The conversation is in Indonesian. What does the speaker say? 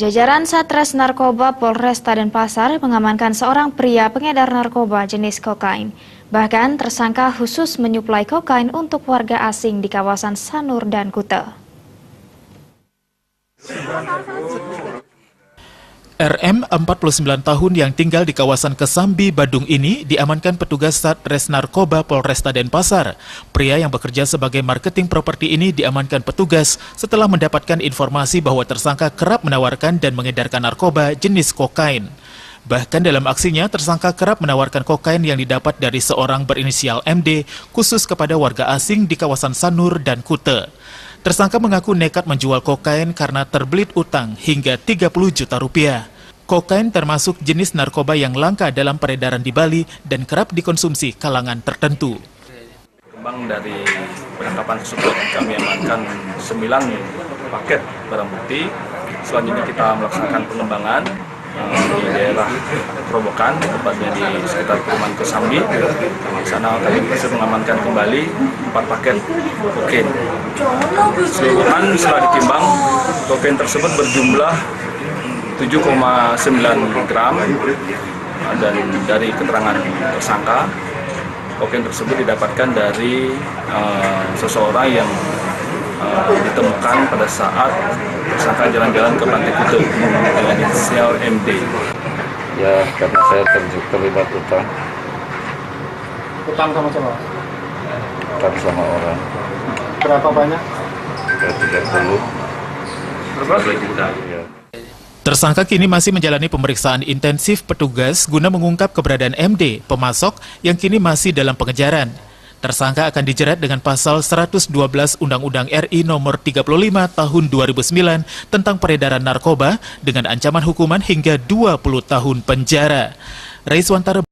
Jajaran Satres Narkoba Polresta Denpasar mengamankan seorang pria pengedar narkoba jenis kokain. Bahkan tersangka khusus menyuplai kokain untuk warga asing di kawasan Sanur dan Kuta. RM, 49 tahun yang tinggal di kawasan Kesambi, Badung ini diamankan petugas Satres Narkoba Polresta Denpasar. Pria yang bekerja sebagai marketing properti ini diamankan petugas setelah mendapatkan informasi bahwa tersangka kerap menawarkan dan mengedarkan narkoba jenis kokain. Bahkan dalam aksinya, tersangka kerap menawarkan kokain yang didapat dari seorang berinisial MD khusus kepada warga asing di kawasan Sanur dan Kuta. Tersangka mengaku nekat menjual kokain karena terbelit utang hingga 30 juta rupiah. Kokain termasuk jenis narkoba yang langka dalam peredaran di Bali dan kerap dikonsumsi kalangan tertentu. Kembang dari penangkapan tersebut kami amankan 9 paket barang bukti. Selanjutnya kita melaksanakan pengembangan di daerah Kerobokan, tepatnya di sekitar perumahan Kesambi. Di sana kami berhasil mengamankan kembali 4 paket kokain. Keseluruhan setelah ditimbang, kokain tersebut berjumlah 7,9 gram, dan dari keterangan tersangka, kokain tersebut didapatkan dari seseorang yang ditemukan pada saat tersangka jalan-jalan ke Pantai Kuta dengan inisial MD. Ya, karena saya terlibat utang. Utang sama siapa? Utang sama orang. Berapa banyak? 30. Berapa juta? Ya. Tersangka kini masih menjalani pemeriksaan intensif petugas guna mengungkap keberadaan MD, pemasok yang kini masih dalam pengejaran. Tersangka akan dijerat dengan pasal 112 Undang-Undang RI Nomor 35 Tahun 2009 tentang peredaran narkoba dengan ancaman hukuman hingga 20 tahun penjara. Raiswantara